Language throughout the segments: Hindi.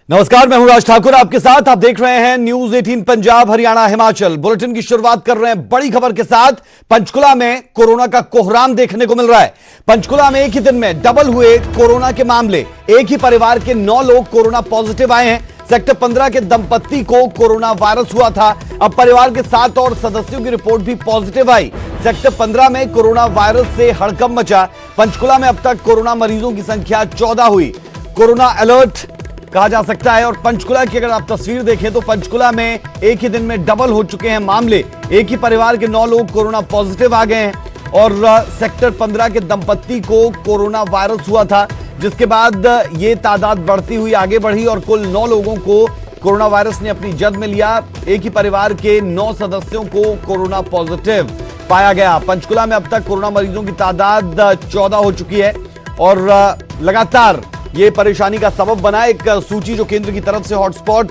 नमस्कार, मैं हूं राज ठाकुर आपके साथ। आप देख रहे हैं न्यूज 18 पंजाब हरियाणा हिमाचल। बुलेटिन की शुरुआत कर रहे हैं बड़ी खबर के साथ। पंचकुला में कोरोना का कोहराम देखने को मिल रहा है। पंचकुला में एक ही दिन में डबल हुए कोरोना के मामले। एक ही परिवार के 9 लोग कोरोना पॉजिटिव आए हैं। सेक्टर 15 के दंपत्ति को कोरोना वायरस हुआ था। अब परिवार के 7 और सदस्यों की रिपोर्ट भी पॉजिटिव आई। सेक्टर 15 में कोरोना वायरस से हड़कंप मचा। पंचकुला में अब तक कोरोना मरीजों की संख्या 14 हुई। कोरोना अलर्ट कहा जा सकता है। और पंचकुला की अगर आप तस्वीर देखें तो पंचकुला में एक ही दिन में डबल हो चुके हैं मामले। एक ही परिवार के 9 लोग कोरोना पॉजिटिव आ गए हैं और सेक्टर 15 के दंपत्ति को कोरोना वायरस हुआ था, जिसके बाद ये तादाद बढ़ती हुई आगे बढ़ी और कुल 9 लोगों को कोरोना वायरस ने अपनी जद में लिया। एक ही परिवार के 9 सदस्यों को कोरोना पॉजिटिव पाया गया। पंचकुला में अब तक कोरोना मरीजों की तादाद 14 हो चुकी है और लगातार ये परेशानी का सबब बना। एक सूची जो केंद्र की तरफ से हॉटस्पॉट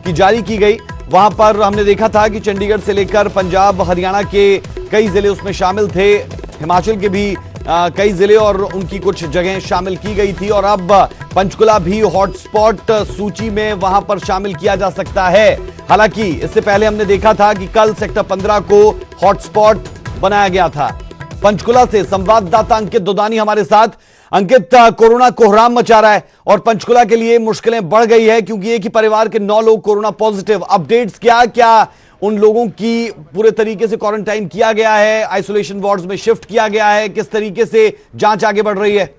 की जारी की गई, वहां पर हमने देखा था कि चंडीगढ़ से लेकर पंजाब हरियाणा के कई जिले उसमें शामिल थे। हिमाचल के भी कई जिले और उनकी कुछ जगह शामिल की गई थी और अब पंचकुला भी हॉटस्पॉट सूची में वहां पर शामिल किया जा सकता है। हालांकि इससे पहले हमने देखा था कि कल सेक्टर 15 को हॉटस्पॉट बनाया गया था। पंचकुला से संवाददाता अंकित दोदानी हमारे साथ। अंकित, कोरोना कोहराम मचा रहा है और पंचकुला के लिए मुश्किलें बढ़ गई है क्योंकि एक ही परिवार के 9 लोग कोरोना पॉजिटिव। अपडेट्स क्या उन लोगों की पूरे तरीके से क्वारंटाइन किया गया है, आइसोलेशन वार्ड्स में शिफ्ट किया गया है, किस तरीके से जांच आगे बढ़ रही है?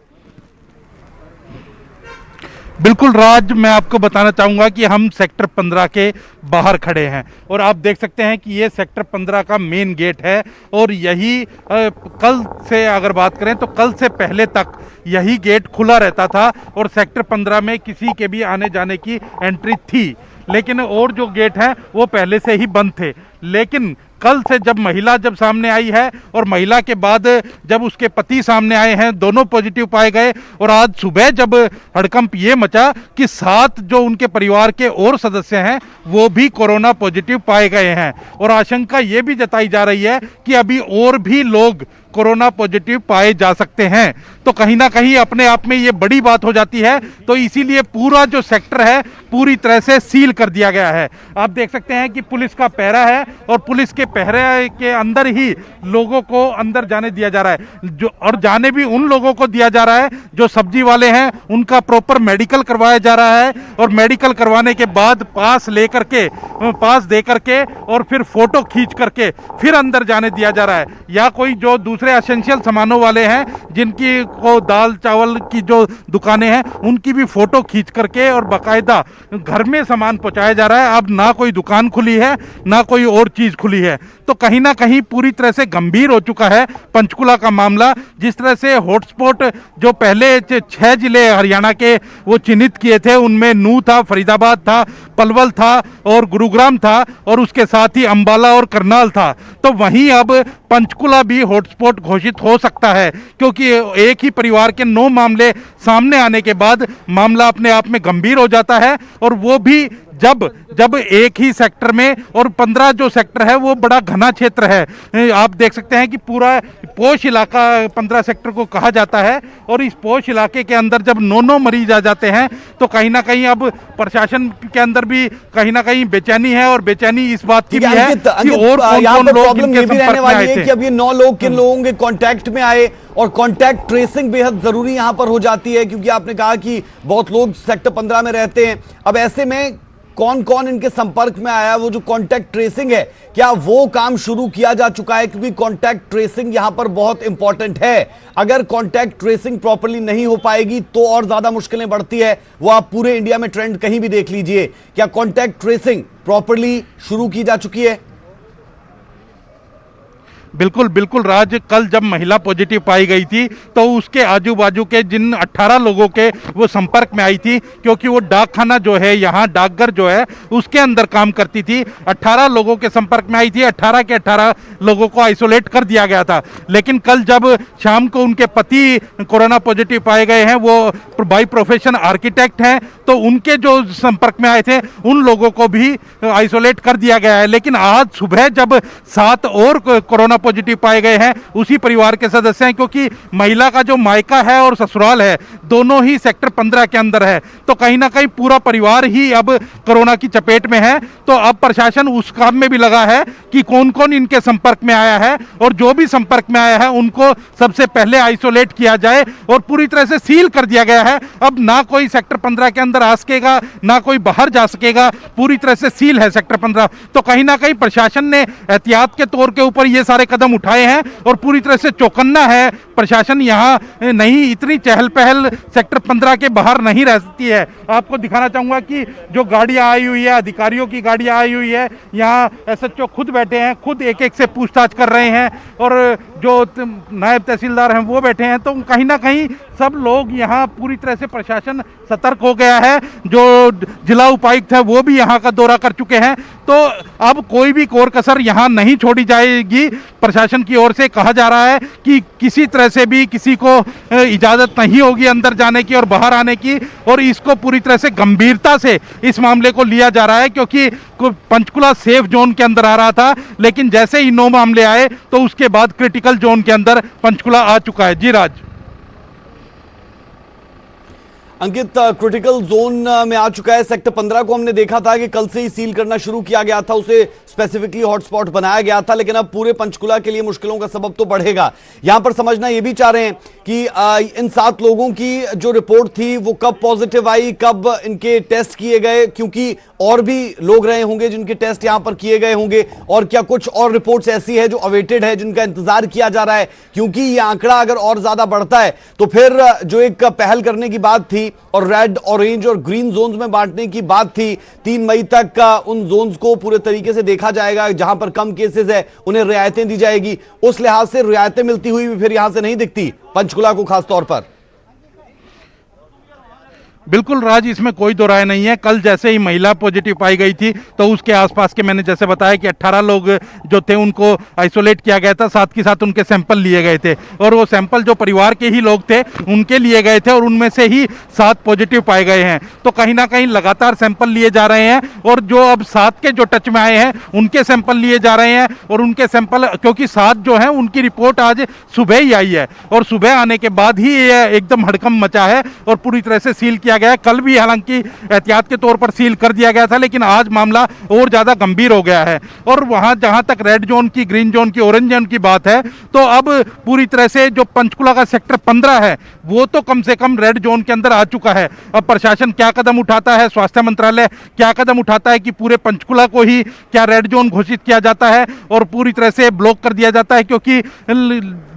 बिल्कुल राज, मैं आपको बताना चाहूँगा कि हम सेक्टर 15 के बाहर खड़े हैं और आप देख सकते हैं कि ये सेक्टर 15 का मेन गेट है और यही कल से अगर बात करें तो कल से पहले तक यही गेट खुला रहता था और सेक्टर 15 में किसी के भी आने जाने की एंट्री थी, लेकिन और जो गेट हैं वो पहले से ही बंद थे। लेकिन कल से जब महिला सामने आई है और महिला के बाद जब उसके पति सामने आए हैं, दोनों पॉजिटिव पाए गए और आज सुबह जब हड़कंप ये मचा कि 7 जो उनके परिवार के और सदस्य हैं वो भी कोरोना पॉजिटिव पाए गए हैं और आशंका ये भी जताई जा रही है कि अभी और भी लोग कोरोना पॉजिटिव पाए जा सकते हैं। तो कहीं ना कहीं अपने आप में ये बड़ी बात हो जाती है, तो इसीलिए पूरा जो सेक्टर है पूरी तरह से सील कर दिया गया है। आप देख सकते हैं कि पुलिस का पहरा है और पुलिस के पहरे के अंदर ही लोगों को अंदर जाने दिया जा रहा है और जाने भी उन लोगों को दिया जा रहा है जो सब्जी वाले हैं। उनका प्रॉपर मेडिकल करवाया जा रहा है और मेडिकल करवाने के बाद पास दे करके और फिर फोटो खींच करके फिर अंदर जाने दिया जा रहा है। या कोई जो दूसरे एसेंशियल सामानों वाले हैं जिनकी को दाल चावल की जो दुकानें हैं उनकी भी फोटो खींच करके और बाकायदा घर में सामान पहुंचाया जा रहा है। अब ना कोई दुकान खुली है ना कोई और चीज खुली है, तो कहीं ना कहीं पूरी तरह से गंभीर हो चुका है पंचकुला का मामला। जिस तरह से हॉटस्पॉट जो पहले 6 जिले हरियाणा के वो चिन्हित किए थे, उनमें नूंह था, फरीदाबाद था, पलवल था और गुरुग्राम था और उसके साथ ही अंबाला और करनाल था, तो वहीं अब पंचकुला भी हॉटस्पॉट घोषित हो सकता है क्योंकि एक ही परिवार के 9 मामले सामने आने के बाद मामला अपने आप में गंभीर हो जाता है। और वो भी जब एक ही सेक्टर में, और 15 जो सेक्टर है वो बड़ा घना क्षेत्र है। आप देख सकते हैं कि पूरा पोश इलाका 15 सेक्टर को कहा जाता है और इस पोश इलाके के अंदर जब 9 मरीज आ जाते हैं तो कहीं ना कहीं अब प्रशासन के अंदर भी कहीं ना कहीं बेचैनी है और बेचैनी इस बात की भी है कि और कौन लोग इनके संपर्क में आए थे। कि अब ये 9 लोग किन लोगों के कांटेक्ट में आए और कांटेक्ट ट्रेसिंग बेहद जरूरी यहां पर हो जाती है क्योंकि आपने कहा कि बहुत लोग सेक्टर 15 में रहते हैं। अब ऐसे में कौन कौन इनके संपर्क में आया, वो जो कांटेक्ट ट्रेसिंग है क्या वो काम शुरू किया जा चुका है? क्योंकि कांटेक्ट ट्रेसिंग यहां पर बहुत इंपॉर्टेंट है। अगर कांटेक्ट ट्रेसिंग प्रॉपर्ली नहीं हो पाएगी तो और ज्यादा मुश्किलें बढ़ती है। वो आप पूरे इंडिया में ट्रेंड कहीं भी देख लीजिए। क्या कांटेक्ट ट्रेसिंग प्रॉपर्ली शुरू की जा चुकी है? बिल्कुल राज, कल जब महिला पॉजिटिव पाई गई थी तो उसके आजू बाजू के जिन 18 लोगों के वो संपर्क में आई थी, क्योंकि वो डाकखाना जो है यहाँ डाकघर जो है उसके अंदर काम करती थी, 18 लोगों के संपर्क में आई थी। 18 के 18 लोगों को आइसोलेट कर दिया गया था। लेकिन कल जब शाम को उनके पति कोरोना पॉजिटिव पाए गए हैं, वो बाई प्रोफेशन आर्किटेक्ट हैं, तो तो उनके जो संपर्क में आए थे उन लोगों को भी आइसोलेट कर दिया गया है। लेकिन आज सुबह जब 7 और कोरोना पॉजिटिव पाए गए हैं उसी परिवार के सदस्य हैं, क्योंकि महिला का जो मायका है और ससुराल है दोनों ही सेक्टर 15 के अंदर है, तो कहीं ना कहीं पूरा परिवार ही अब कोरोना की चपेट में है। तो अब प्रशासन उस काम में भी लगा है कि कौन कौन इनके संपर्क में आया है, और जो भी संपर्क में आया है उनको सबसे पहले आइसोलेट किया जाए और पूरी तरह से सील कर दिया गया है। अब ना कोई सेक्टर 15 के अंदर आ सकेगा, ना कोई बाहर जा सकेगा, पूरी तरह से सील है सेक्टर 15। तो कहीं ना कहीं प्रशासन ने एहतियात के तौर के ऊपर ये सारे कदम उठाए हैं और पूरी तरह से चौकन्ना है प्रशासन। यहाँ नहीं, इतनी चहल पहल सेक्टर 15 के बाहर नहीं रहती है। आपको दिखाना चाहूंगा कि जो गाड़ियां आई हुई है, अधिकारियों की गाड़ियां आई हुई है, यहाँ एसएचओ खुद बैठे हैं, खुद एक एक से पूछताछ कर रहे हैं, और जो नायब तहसीलदार हैं वो बैठे हैं। तो कहीं ना कहीं सब लोग यहाँ पूरी तरह से प्रशासन सतर्क हो गया है। जो जिला उपायुक्त है वो भी यहाँ का दौरा कर चुके हैं। तो अब कोई भी कोर कसर यहाँ नहीं छोड़ी जाएगी। प्रशासन की ओर से कहा जा रहा है कि किसी तरह से भी किसी को इजाज़त नहीं होगी अंदर जाने की और बाहर आने की, और इसको पूरी तरह से गंभीरता से इस मामले को लिया जा रहा है, क्योंकि पंचकुला सेफ जोन के अंदर आ रहा था, लेकिन जैसे ही 9 मामले आए तो उसके बाद क्रिटिकल जोन के अंदर पंचकुला आ चुका है। जी राज। अंकित, क्रिटिकल जोन में आ चुका है। सेक्टर 15 को हमने देखा था कि कल से ही सील करना शुरू किया गया था, उसे स्पेसिफिकली हॉटस्पॉट बनाया गया था, लेकिन अब पूरे पंचकुला के लिए मुश्किलों का सबब तो बढ़ेगा। यहां पर समझना यह भी चाह रहे हैं कि इन 7 लोगों की जो रिपोर्ट थी वो कब पॉजिटिव आई, कब इनके टेस्ट किए गए, क्योंकि और भी लोग रहे होंगे जिनके टेस्ट यहां पर किए गए होंगे, और क्या कुछ और रिपोर्ट्स ऐसी है जो अवेटेड है, जिनका इंतजार किया जा रहा है, क्योंकि यह आंकड़ा अगर और ज्यादा बढ़ता है तो फिर जो एक पहल करने की बात थी और रेड, ऑरेंज और ग्रीन जोन्स में बांटने की बात थी, 3 मई तक उन जोन्स को पूरे तरीके से देखा जाएगा। जहां पर कम केसेस है उन्हें रियायतें दी जाएगी। उस लिहाज से रियायतें मिलती हुई भी फिर यहां से नहीं दिखती पंचकुला को खास तौर पर। बिल्कुल राज, इसमें कोई दो राय नहीं है। कल जैसे ही महिला पॉजिटिव पाई गई थी तो उसके आसपास के, मैंने जैसे बताया कि 18 लोग जो थे उनको आइसोलेट किया गया था, साथ के साथ उनके सैंपल लिए गए थे, और वो सैंपल जो परिवार के ही लोग थे उनके लिए गए थे, और उनमें से ही 7 पॉजिटिव पाए गए हैं। तो कहीं ना कहीं लगातार सैंपल लिए जा रहे हैं, और जो अब 7 के जो टच में आए हैं उनके सैंपल लिए जा रहे हैं, और उनके सैंपल, क्योंकि 7 जो हैं उनकी रिपोर्ट आज सुबह ही आई है, और सुबह आने के बाद ही एकदम हड़कंप मचा है और पूरी तरह से सील किया गया है। कल भी हालांकि एहतियात के तौर पर सील कर दिया गया था, लेकिन आज मामला और ज्यादा गंभीर हो गया है। और वहां जहां तक रेड जोन की, ग्रीन जोन की, ऑरेंज जोन की बात है, तो अब पूरी तरह से जो पंचकुला का सेक्टर 15 है वो तो कम से कम रेड जोन के अंदर आ चुका है। अब प्रशासन क्या कदम उठाता है, स्वास्थ्य मंत्रालय क्या कदम उठाता है कि पूरे पंचकुला को ही क्या रेड जोन घोषित किया जाता है और पूरी तरह से ब्लॉक कर दिया जाता है, क्योंकि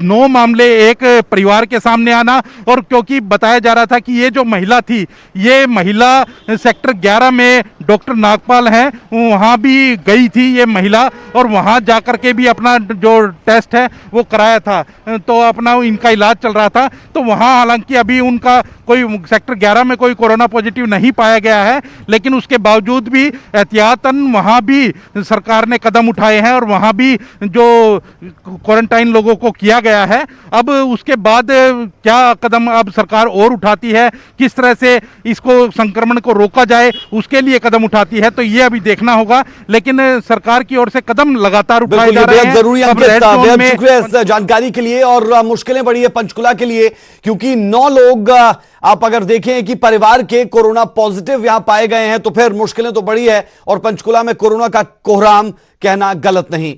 9 मामले एक परिवार के सामने आना, और क्योंकि बताया जा रहा था कि ये जो महिला थी, ये महिला सेक्टर 11 में डॉक्टर नागपाल हैं, वहाँ भी गई थी ये महिला, और वहाँ जाकर के भी अपना जो टेस्ट है वो कराया था, तो अपना इनका इलाज चल रहा था। तो वहाँ हालांकि अभी उनका कोई सेक्टर 11 में कोई कोरोना पॉजिटिव नहीं पाया गया है, लेकिन उसके बावजूद भी एहतियातन वहाँ भी सरकार ने कदम उठाए हैं और वहाँ भी जो क्वारंटाइन लोगों को किया गया है। अब उसके बाद क्या कदम अब सरकार और उठाती है, किस तरह से इसको संक्रमण को रोका जाए, उसके लिए कदम उठाती है, तो ये अभी देखना होगा। लेकिन सरकार की ओर से कदम लगातार उठाए जा रहे हैं। जरूरी शुक्रिया इस जानकारी के लिए। और मुश्किलें बढ़ी है पंचकुला के लिए, क्योंकि 9 लोग आप अगर देखें कि परिवार के कोरोना पॉजिटिव यहां पाए गए हैं, तो फिर मुश्किलें तो बढ़ी है, और पंचकुला में कोरोना का कोहराम कहना गलत नहीं।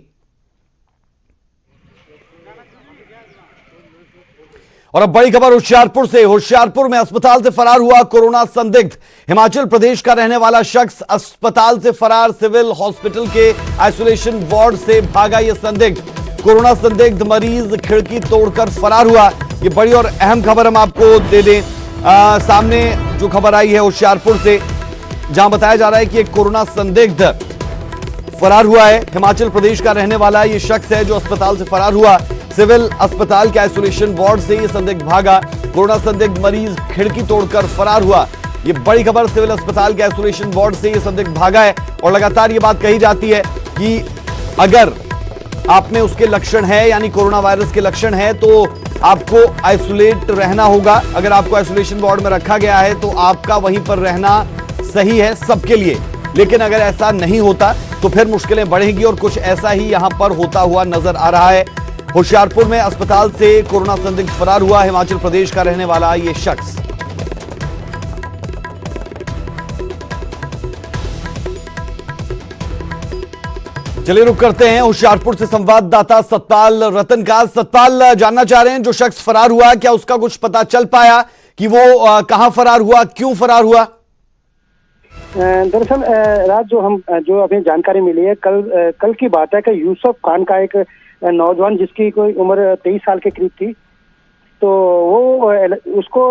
और अब बड़ी खबर होशियारपुर से। होशियारपुर में अस्पताल से फरार हुआ कोरोना संदिग्ध। हिमाचल प्रदेश का रहने वाला शख्स अस्पताल से फरार, सिविल हॉस्पिटल के आइसोलेशन वार्ड से भागा यह संदिग्ध। कोरोना संदिग्ध मरीज खिड़की तोड़कर फरार हुआ। यह बड़ी और अहम खबर हम आपको दे दें। सामने जो खबर आई है होशियारपुर से, जहां बताया जा रहा है कि एक कोरोना संदिग्ध फरार हुआ है। हिमाचल प्रदेश का रहने वाला यह शख्स है जो अस्पताल से फरार हुआ। सिविल अस्पताल के आइसोलेशन वार्ड से यह संदिग्ध भागा। कोरोना संदिग्ध मरीज खिड़की तोड़कर फरार हुआ। यह बड़ी खबर, सिविल अस्पताल के आइसोलेशन वार्ड से यह संदिग्ध भागा है। और लगातार यह बात कही जाती है कि अगर आप में उसके लक्षण है, यानी कोरोना वायरस के लक्षण है, तो आपको आइसोलेट रहना होगा। अगर आपको आइसोलेशन वार्ड में रखा गया है तो आपका वहीं पर रहना सही है सबके लिए, लेकिन अगर ऐसा नहीं होता तो फिर मुश्किलें बढ़ेंगी और कुछ ऐसा ही यहां पर होता हुआ नजर आ रहा है। होशियारपुर में अस्पताल से कोरोना संदिग्ध फरार हुआ हिमाचल प्रदेश का रहने वाला यह शख्स। चलिए रुक करते हैं होशियारपुर से संवाददाता सतपाल रतन का। सतपाल, जानना चाह रहे हैं जो शख्स फरार हुआ, क्या उसका कुछ पता चल पाया कि वो कहां फरार हुआ, क्यों फरार हुआ? दरअसल रात जो अभी जानकारी मिली है, कल की बात है कि यूसुफ खान का एक नौजवान जिसकी कोई उम्र 23 साल के करीब थी, तो वो उसको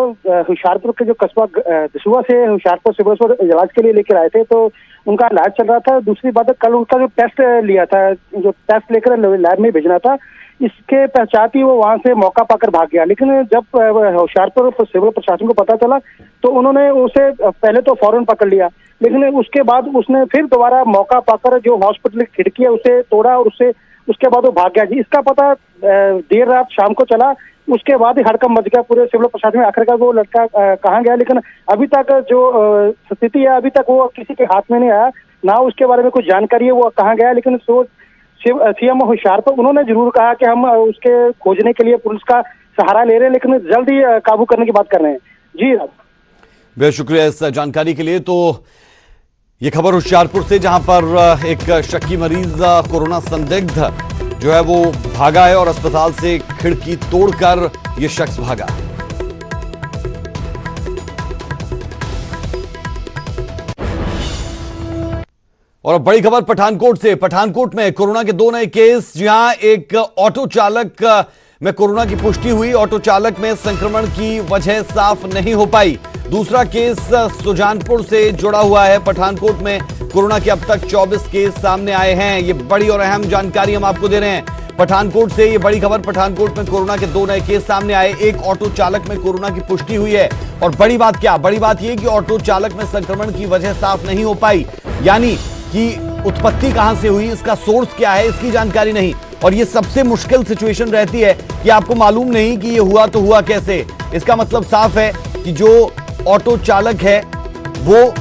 होशियारपुर के जो कस्बा दसुआ से होशियारपुर सिविल अस्पताल इलाज के लिए लेकर आए थे, तो उनका इलाज चल रहा था। दूसरी बात है, कल उनका जो टेस्ट लिया था, जो टेस्ट लेकर लैब में भेजना था, इसके पहचान ही वो वहां से मौका पाकर भाग गया। लेकिन जब होशियारपुर सिविल प्रशासन को पता चला तो उन्होंने उसे पहले तो फौरन पकड़ लिया, लेकिन उसके बाद उसने फिर दोबारा मौका पाकर जो हॉस्पिटल की खिड़की है उसे तोड़ा और उसके बाद वो भाग गया जी। इसका पता देर रात शाम को चला, उसके बाद ही हड़कंप मच गया पूरे सिविल प्रशासन में, आखिरकार वो लड़का कहाँ गया। लेकिन अभी तक जो स्थिति है, अभी तक वो किसी के हाथ में नहीं आया, ना उसके बारे में कुछ जानकारी है वो कहाँ गया। लेकिन सीएम होशियारपुर उन्होंने जरूर कहा कि हम उसके खोजने के लिए पुलिस का सहारा ले रहे हैं, लेकिन जल्द ही काबू करने की बात कर रहे हैं जी। बहुत शुक्रिया इस जानकारी के लिए। तो ये खबर होशियारपुर से, जहां पर एक शक्की मरीज कोरोना संदिग्ध जो है वो भागा है और अस्पताल से खिड़की तोड़कर ये शख्स भागा। और अब बड़ी खबर पठानकोट से। पठानकोट में कोरोना के 2 नए केस। जी हां, एक ऑटो चालक में कोरोना की पुष्टि हुई। ऑटो चालक में संक्रमण की वजह साफ नहीं हो पाई। दूसरा केस सुजानपुर से जुड़ा हुआ है। पठानकोट में कोरोना के अब तक 24 केस सामने आए हैं। ये बड़ी और अहम जानकारी हम आपको दे रहे हैं पठानकोट से। ये बड़ी खबर, पठानकोट में कोरोना के 2 नए केस सामने आए। एक ऑटो चालक में कोरोना की पुष्टि हुई है। और बड़ी बात क्या, बड़ी बात यह कि ऑटो चालक में संक्रमण की वजह साफ नहीं हो पाई, यानी कि उत्पत्ति कहां से हुई, इसका सोर्स क्या है, इसकी जानकारी नहीं। और ये सबसे मुश्किल सिचुएशन रहती है कि आपको मालूम नहीं कि ये हुआ तो हुआ कैसे। इसका मतलब साफ है कि जो ऑटो चालक है वो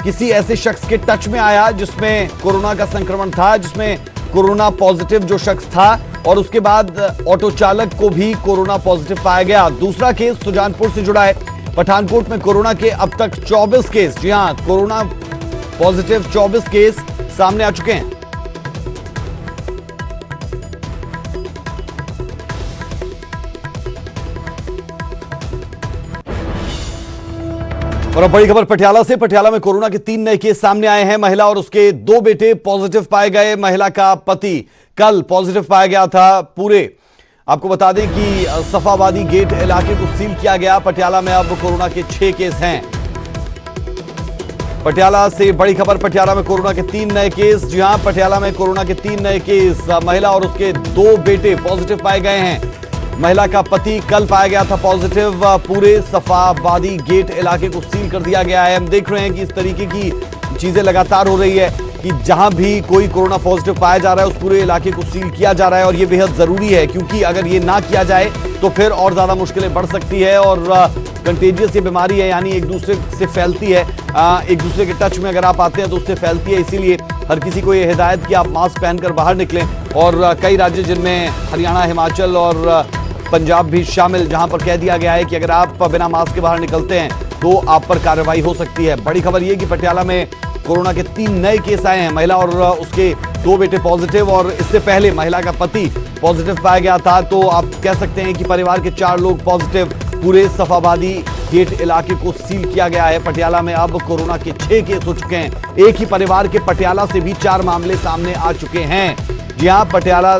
किसी ऐसे शख्स के टच में आया जिसमें कोरोना का संक्रमण था, जिसमें कोरोना पॉजिटिव जो शख्स था, और उसके बाद ऑटो चालक को भी कोरोना पॉजिटिव पाया गया। दूसरा केस सुजानपुर से जुड़ा है। पठानकोट में कोरोना के अब तक 24 केस, जी हां, कोरोना पॉजिटिव 24 केस सामने आ चुके हैं। और अब बड़ी खबर पटियाला से। पटियाला में कोरोना के 3 नए केस सामने आए हैं। महिला और उसके 2 बेटे पॉजिटिव पाए गए। महिला का पति कल पॉजिटिव पाया गया था। पूरे आपको बता दें कि सफाबादी गेट इलाके को सील किया गया। पटियाला में अब कोरोना के 6 केस हैं। पटियाला से बड़ी खबर, पटियाला में कोरोना के 3 नए केस। जी हां, पटियाला में कोरोना के 3 नए केस। महिला और उसके 2 बेटे पॉजिटिव पाए गए हैं। महिला का पति कल पाया गया था पॉजिटिव। पूरे सफाबादी गेट इलाके को सील कर दिया गया है। हम देख रहे हैं कि इस तरीके की चीजें लगातार हो रही है कि जहां भी कोई कोरोना पॉजिटिव पाया जा रहा है उस पूरे इलाके को सील किया जा रहा है। और ये बेहद जरूरी है, क्योंकि अगर ये ना किया जाए तो फिर और ज्यादा मुश्किलें बढ़ सकती है। और कंटेजियस ये बीमारी है, यानी एक दूसरे से फैलती है। एक दूसरे के टच में अगर आप आते हैं तो उससे फैलती है। इसीलिए हर किसी को ये हिदायत कि आप मास्क पहनकर बाहर निकलें। और कई राज्य जिनमें हरियाणा, हिमाचल और पंजाब भी शामिल, जहां पर कह दिया गया है कि अगर आप बिना मास्क के बाहर निकलते हैं तो आप पर कार्रवाई हो सकती है। बड़ी खबर यह कि पटियाला में कोरोना के 3 नए केस आए हैं। महिला और उसके 2 बेटे पॉजिटिव, और इससे पहले महिला का पति पॉजिटिव पाया गया था। तो आप कह सकते हैं कि परिवार के 4 लोग पॉजिटिव। पूरे सफाबादी गेट इलाके को सील किया गया है। पटियाला में अब कोरोना के 6 केस हो चुके हैं। एक ही परिवार के पटियाला से भी 4 मामले सामने आ चुके हैं। जी हां, पटियाला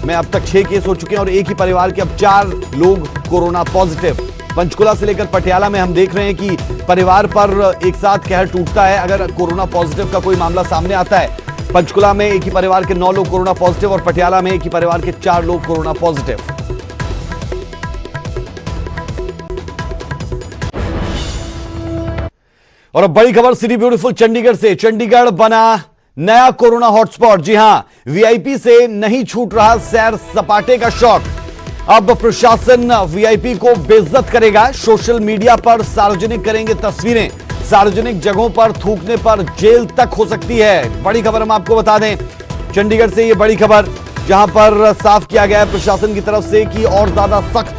में अब तक 6 केस हो चुके हैं और एक ही परिवार के अब 4 लोग कोरोना पॉजिटिव। पंचकुला से लेकर पटियाला में हम देख रहे हैं कि परिवार पर एक साथ कहर टूटता है अगर कोरोना पॉजिटिव का कोई मामला सामने आता है। पंचकुला में एक ही परिवार के 9 लोग कोरोना पॉजिटिव और पटियाला में एक ही परिवार के 4 लोग कोरोना पॉजिटिव। और अब बड़ी खबर सिटी ब्यूटीफुल चंडीगढ़ से। चंडीगढ़ बना नया कोरोना हॉटस्पॉट। जी हां, वीआईपी से नहीं छूट रहा सैर सपाटे का शौक। अब प्रशासन वीआईपी को बेइज्जत करेगा। सोशल मीडिया पर सार्वजनिक करेंगे तस्वीरें। सार्वजनिक जगहों पर थूकने पर जेल तक हो सकती है। बड़ी खबर हम आपको बता दें, चंडीगढ़ से ये बड़ी खबर, जहां पर साफ किया गया है प्रशासन की तरफ से कि और ज्यादा सख्त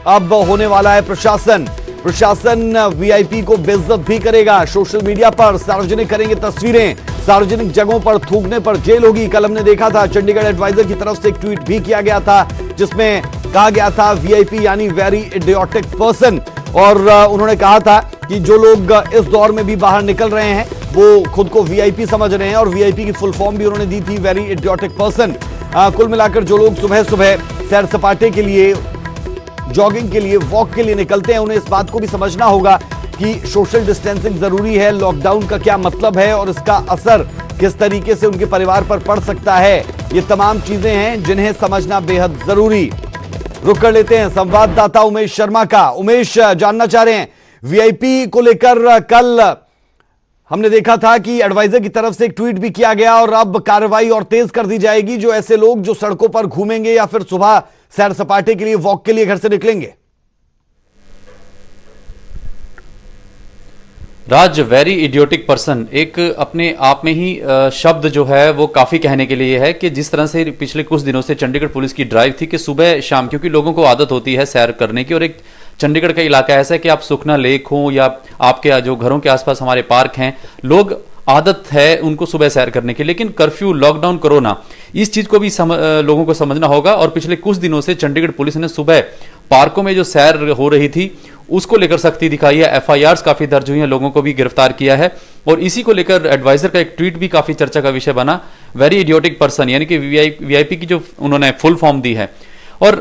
अब होने वाला है प्रशासन। प्रशासन वीआईपी को बेइज्जत भी करेगा। सोशल मीडिया पर सार्वजनिक करेंगे तस्वीरें। सार्वजनिक जगहों पर थूकने पर जेल होगी। कल हमने देखा था चंडीगढ़ एडवाइजर की तरफ से एक ट्वीट भी किया गया था, जिसमें कहा गया था वीआईपी यानी वेरी इडियोटिक पर्सन। और उन्होंने कहा था कि जो लोग इस दौर में भी बाहर निकल रहे हैं वो खुद को वीआईपी समझ रहे हैं, और वीआईपी की फुल फॉर्म भी उन्होंने दी थी, वेरी इडियोटिक पर्सन। कुल मिलाकर जो लोग सुबह सुबह सैर सपाटे के लिए, जॉगिंग के लिए, वॉक के लिए निकलते हैं, उन्हें इस बात को भी समझना होगा कि सोशल डिस्टेंसिंग जरूरी है, लॉकडाउन का क्या मतलब है और इसका असर किस तरीके से उनके परिवार पर पड़ सकता है। ये तमाम चीजें हैं जिन्हें समझना बेहद जरूरी। रुक कर लेते हैं संवाददाता उमेश शर्मा का। उमेश, जानना चाह रहे हैं वीआईपी को लेकर कल हमने देखा था कि एडवाइजर की तरफ से एक ट्वीट भी किया गया, और अब कार्रवाई और तेज कर दी जाएगी जो ऐसे लोग जो सड़कों पर घूमेंगे या फिर सुबह सैर सपाटे के लिए, वॉक के लिए घर से निकलेंगे। राज, वेरी इडियोटिक पर्सन एक अपने आप में ही शब्द जो है वो काफी कहने के लिए है कि जिस तरह से पिछले कुछ दिनों से चंडीगढ़ पुलिस की ड्राइव थी कि सुबह शाम, क्योंकि लोगों को आदत होती है सैर करने की, और एक चंडीगढ़ का इलाका ऐसा है कि आप सुखना लेक हो या आपके जो घरों के आसपास हमारे पार्क हैं, लोग आदत है उनको सुबह सैर करने की। लेकिन कर्फ्यू, लॉकडाउन, कोरोना, इस चीज को भी लोगों को समझना होगा। और पिछले कुछ दिनों से चंडीगढ़ पुलिस ने सुबह पार्कों में जो सैर हो रही थी उसको लेकर सख्ती दिखाई है। एफआईआर्स काफी दर्ज हुई हैं, लोगों को भी गिरफ्तार किया है, और इसी को लेकर एडवाइजर का एक ट्वीट भी काफी चर्चा का विषय बना, वेरी इडियोटिक पर्सन, यानी कि वीआईपी की जो उन्होंने फुल फॉर्म दी है। और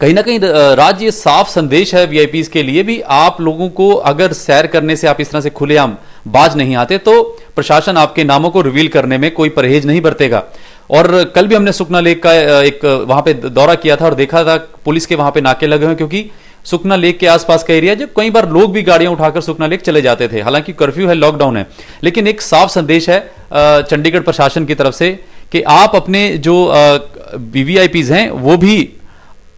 कहीं ना कहीं राज्य ये साफ संदेश है वीआईपी के लिए भी, आप लोगों को अगर सैर करने से आप इस तरह से खुलेआम बाज नहीं आते तो प्रशासन आपके नामों को रिवील करने में कोई परहेज नहीं बरतेगा। और कल भी हमने सुखना लेक का एक वहां पे दौरा किया था और देखा था पुलिस के वहां पे नाके लगे हुए, क्योंकि सुखना लेक के आसपास का एरिया, जब कई बार लोग भी गाड़ियां उठाकर सुखना लेक चले जाते थे, हालांकि कर्फ्यू है, लॉकडाउन है, लेकिन एक साफ संदेश है चंडीगढ़ प्रशासन की तरफ से कि आप अपने जो वीवीआईपीज हैं वो भी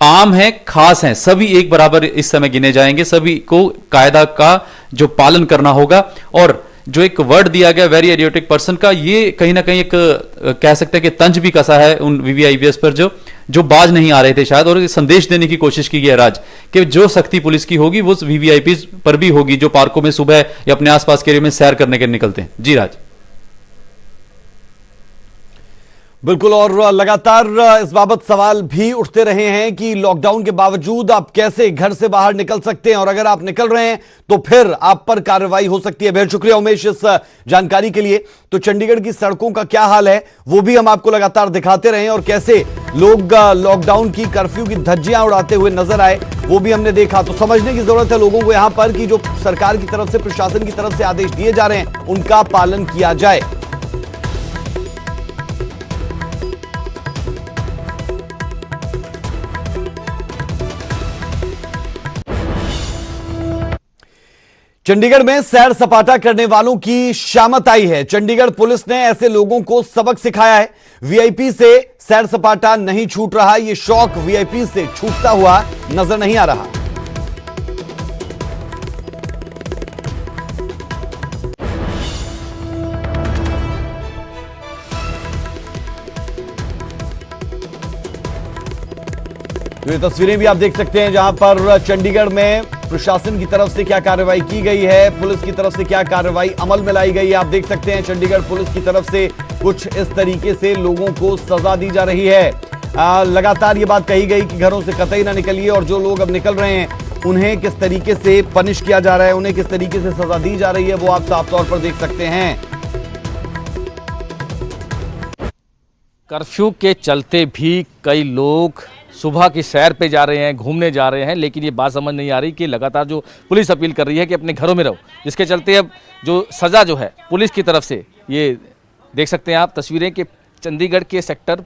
आम हैं, खास हैं, सभी एक बराबर इस समय गिने जाएंगे, सभी को कायदा का जो पालन करना होगा। और जो एक वर्ड दिया गया वेरी इडियोटिक पर्सन का, ये कहीं ना कहीं एक कह सकते हैं कि तंज भी कसा है उन वीवीआईपीएस पर जो बाज नहीं आ रहे थे शायद, और संदेश देने की कोशिश की गई है राज कि जो सख्ती पुलिस की होगी वो वीवीआईपीएस पर भी होगी जो पार्कों में सुबह या अपने आसपास के एरिया में सैर करने के निकलते हैं। जी राज। बिल्कुल, और लगातार इस बाबत सवाल भी उठते रहे हैं कि लॉकडाउन के बावजूद आप कैसे घर से बाहर निकल सकते हैं, और अगर आप निकल रहे हैं तो फिर आप पर कार्रवाई हो सकती है। बेहद शुक्रिया उमेश इस जानकारी के लिए। तो चंडीगढ़ की सड़कों का क्या हाल है वो भी हम आपको लगातार दिखाते रहे, और कैसे लोग लॉकडाउन की, कर्फ्यू की धज्जियां उड़ाते हुए नजर आए वो भी हमने देखा। तो समझने की जरूरत है लोगों को यहां पर कि जो सरकार की तरफ से, प्रशासन की तरफ से आदेश दिए जा रहे हैं उनका पालन किया जाए। चंडीगढ़ में सैर सपाटा करने वालों की शामत आई है। चंडीगढ़ पुलिस ने ऐसे लोगों को सबक सिखाया है। वीआईपी से सैर सपाटा नहीं छूट रहा, यह शौक वीआईपी से छूटता हुआ नजर नहीं आ रहा। तो ये तस्वीरें भी आप देख सकते हैं जहां पर चंडीगढ़ में प्रशासन की तरफ से क्या कार्रवाई की गई है, पुलिस की तरफ से क्या कार्रवाई अमल में लाई गई है। आप देख सकते हैं चंडीगढ़ पुलिस की तरफ से कुछ इस तरीके से लोगों को सजा दी जा रही है। लगातार ये बात कही गई कि घरों से कतई ना निकलिए, और जो लोग अब निकल रहे हैं उन्हें किस तरीके से पनिश किया जा रहा है, उन्हें किस तरीके से सजा दी जा रही है, वो आप साफ तौर पर देख सकते हैं। कर्फ्यू के चलते भी कई लोग सुबह की सैर पे जा रहे हैं, घूमने जा रहे हैं, लेकिन ये बात समझ नहीं आ रही कि लगातार जो पुलिस अपील कर रही है कि अपने घरों में रहो, जिसके चलते अब जो सज़ा जो है पुलिस की तरफ से, ये देख सकते हैं आप तस्वीरें कि चंडीगढ़ के सेक्टर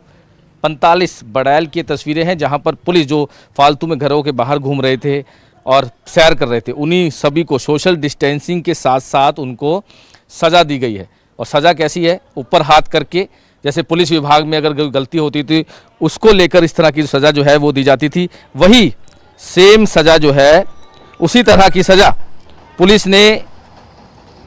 45 बड़ैल की तस्वीरें हैं जहां पर पुलिस जो फालतू में घरों के बाहर घूम रहे थे और सैर कर रहे थे, उन्हीं सभी को सोशल डिस्टेंसिंग के साथ साथ उनको सज़ा दी गई है। और सज़ा कैसी है? ऊपर हाथ करके जैसे पुलिस विभाग में अगर कोई गलती होती थी उसको लेकर इस तरह की सज़ा जो है वो दी जाती थी, वही सेम सज़ा जो है उसी तरह की सज़ा पुलिस ने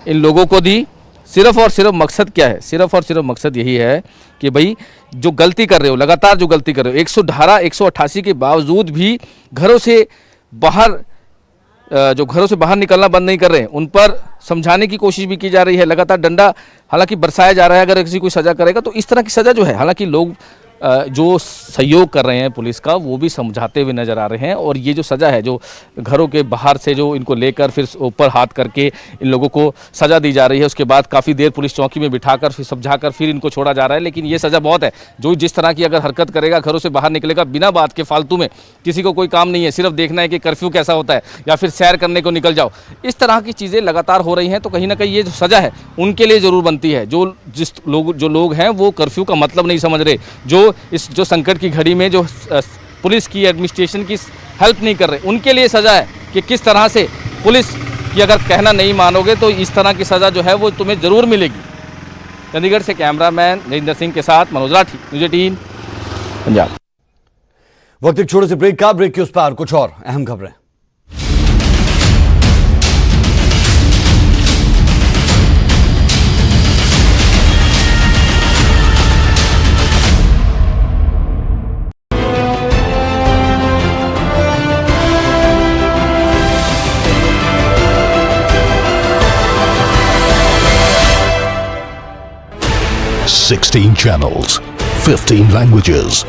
इन लोगों को दी। सिर्फ और सिर्फ मकसद क्या है? सिर्फ और सिर्फ मकसद यही है कि भाई जो गलती कर रहे हो, लगातार जो गलती कर रहे हो, 188 के बावजूद भी घरों से बाहर निकलना बंद नहीं कर रहे हैं, उन पर समझाने की कोशिश भी की जा रही है। लगातार डंडा हालांकि बरसाया जा रहा है, अगर किसी कोई सज़ा करेगा तो इस तरह की सज़ा जो है, हालांकि लोग जो सहयोग कर रहे हैं पुलिस का वो भी समझाते हुए नज़र आ रहे हैं। और ये जो सज़ा है, जो घरों के बाहर से जो इनको लेकर फिर ऊपर हाथ करके इन लोगों को सज़ा दी जा रही है, उसके बाद काफ़ी देर पुलिस चौकी में बिठाकर फिर समझाकर फिर इनको छोड़ा जा रहा है। लेकिन ये सज़ा बहुत है। जो जिस तरह की अगर हरकत करेगा, घरों से बाहर निकलेगा बिना बात के, फालतू में, किसी को कोई काम नहीं है, सिर्फ देखना है कि कर्फ्यू कैसा होता है या फिर सैर करने को निकल जाओ, इस तरह की चीज़ें लगातार हो रही हैं। तो कहीं ना कहीं ये जो सज़ा है उनके लिए ज़रूर बनती है। जो लोग हैं वो कर्फ्यू का मतलब नहीं समझ रहे, जो संकट की घड़ी में जो पुलिस की एडमिनिस्ट्रेशन की हेल्प नहीं कर रहे, उनके लिए सज़ा है कि किस तरह से पुलिस की अगर कहना नहीं मानोगे तो इस तरह की सज़ा जो है वो तुम्हें ज़रूर मिलेगी। चंडीगढ़ से कैमरामैन नरेंद्र सिंह के साथ मनोज राठी, न्यूज़ 18 पंजाब। वक्त एक छोटे से ब्रेक का, ब्रेक के उस पार कुछ और अहम खबरें। Sixteen channels, 15 languages,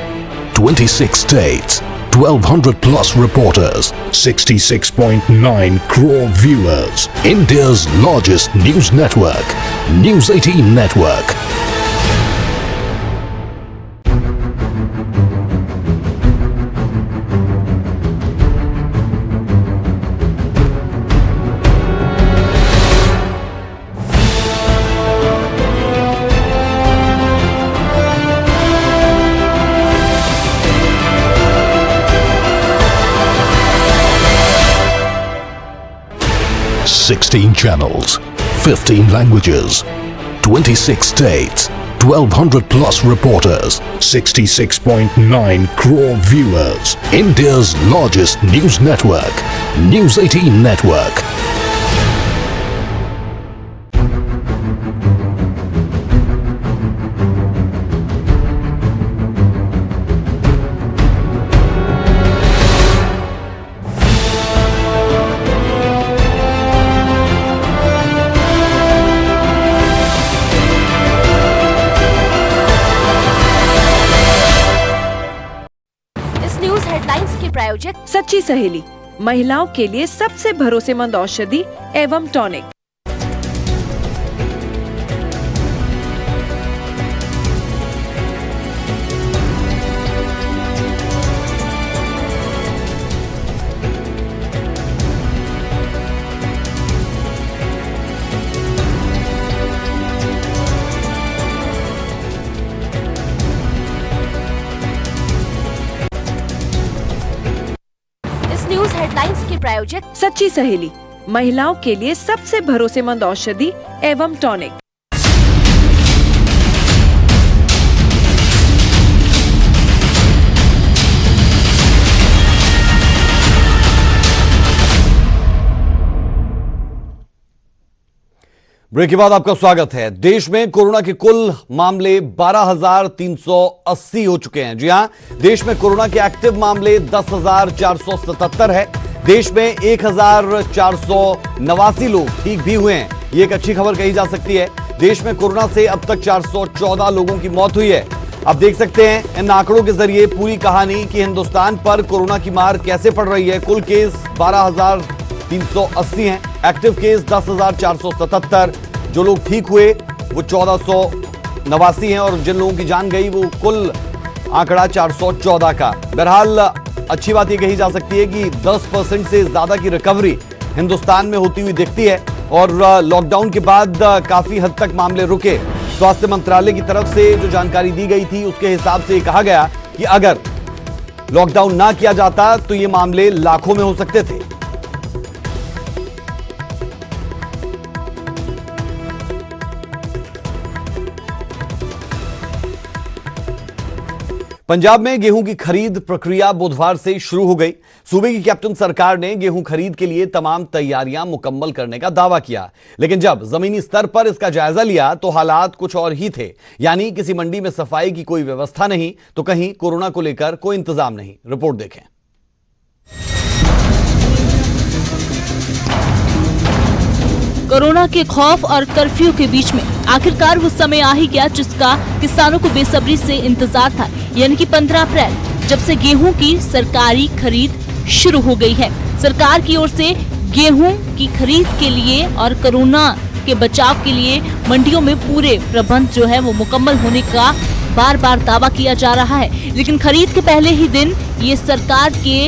26 states, 1,200 plus reporters, 66.9 crore viewers. India's largest news network, News 18 Network. Sixteen channels, 15 languages, 26 states, 1,200 plus reporters, 66.9 crore viewers. India's largest news network, News 18 Network. Headlines के प्रायोजक सच्ची सहेली, महिलाओं के लिए सबसे भरोसेमंद औषधि एवं टॉनिक। न्यूज हेडलाइंस के प्रायोजक सच्ची सहेली, महिलाओं के लिए सबसे भरोसेमंद औषधि एवं टॉनिक। ब्रेक के बाद आपका स्वागत है। देश में कोरोना के कुल मामले 12,380 हो चुके हैं। जी हां, देश में कोरोना के एक्टिव मामले 10,477 है। देश में 1,489 लोग ठीक भी हुए हैं। ये एक अच्छी खबर कही जा सकती है। देश में कोरोना से अब तक 414 लोगों की मौत हुई है। आप देख सकते हैं इन आंकड़ों के जरिए पूरी कहानी कि हिंदुस्तान पर कोरोना की मार कैसे पड़ रही है। कुल केस 12,380 हैं, एक्टिव केस 10,477, जो लोग ठीक हुए वो 1,489 हैं और जिन लोगों की जान गई वो कुल आंकड़ा 414 का। बहरहाल अच्छी बात ये कही जा सकती है कि 10% से ज्यादा की रिकवरी हिंदुस्तान में होती हुई दिखती है और लॉकडाउन के बाद काफी हद तक मामले रुके। स्वास्थ्य मंत्रालय की तरफ से जो जानकारी दी गई थी उसके हिसाब से कहा गया कि अगर लॉकडाउन ना किया जाता तो ये मामले लाखों में हो सकते थे। पंजाब में गेहूं की खरीद प्रक्रिया बुधवार से शुरू हो गई। सूबे की कैप्टन सरकार ने गेहूं खरीद के लिए तमाम तैयारियां मुकम्मल करने का दावा किया, लेकिन जब जमीनी स्तर पर इसका जायजा लिया तो हालात कुछ और ही थे। यानी किसी मंडी में सफाई की कोई व्यवस्था नहीं तो कहीं कोरोना को लेकर कोई इंतजाम नहीं। रिपोर्ट देखें। कोरोना के खौफ और कर्फ्यू के बीच में आखिरकार वो समय आ ही गया जिसका किसानों को बेसब्री से इंतजार था, यानी कि 15 अप्रैल, जब से गेहूं की सरकारी खरीद शुरू हो गई है। सरकार की ओर से गेहूं की खरीद के लिए और कोरोना के बचाव के लिए मंडियों में पूरे प्रबंध जो है वो मुकम्मल होने का बार बार दावा किया जा रहा है, लेकिन खरीद के पहले ही दिन ये सरकार के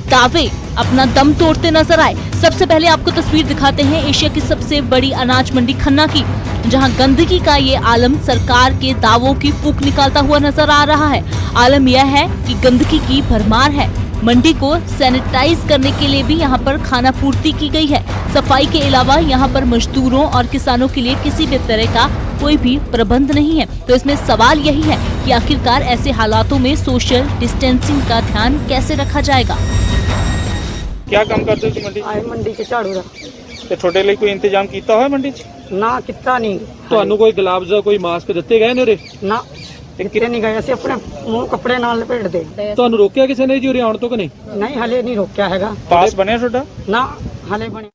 दावे अपना दम तोड़ते नजर आए। सबसे पहले आपको तस्वीर दिखाते हैं एशिया की सबसे बड़ी अनाज मंडी खन्ना की, जहां गंदगी का ये आलम सरकार के दावों की फूंक निकालता हुआ नजर आ रहा है। आलम यह है कि गंदगी की भरमार है। मंडी को सैनिटाइज करने के लिए भी यहां पर खाना पूर्ति की गई है। सफाई के अलावा यहां पर मजदूरों और किसानों के लिए किसी भी तरह का कोई भी प्रबंध नहीं है। तो इसमें सवाल यही है कि आखिरकार ऐसे हालातों में सोशल डिस्टेंसिंग का ध्यान कैसे रखा जाएगा। क्या काम करते हो मंडी? आए मंडी ਚ ਝਾੜੂ ਦਾ ਤੇ ਤੁਹਾਡੇ ਲਈ ਕੋਈ ਇੰਤਜ਼ਾਮ ਕੀਤਾ ਹੋਇਆ ਮੰਡੀ 'ਚ? ਨਾ ਕੀਤਾ ਨਹੀਂ। ਤੁਹਾਨੂੰ ਕੋਈ ਗਲਾਵਜ਼ ਜਾਂ ਕੋਈ ਮਾਸਕ ਦਿੱਤੇ ਗਏ ਨੇ ਉਰੇ? ਨਾ ਕਿਤੇ ਨਹੀਂ ਗਏ, ਅਸੀਂ ਆਪਣੇ ਮੂੰਹ ਕੱਪੜੇ ਨਾਲ ਲਪੇਟਦੇ। ਤੁਹਾਨੂੰ ਰੋਕਿਆ ਕਿਸੇ ਨੇ ਜੀ ਉਰੇ ਆਉਣ ਤੋਂ ਕਿ ਨਹੀਂ? ਨਹੀਂ ਹਲੇ ਨਹੀਂ ਰੋਕਿਆ ਹੈਗਾ। ਪਾਸ ਬਣਿਆ ਤੁਹਾਡਾ? ਨਾ ਹਲੇ ਬਣੇ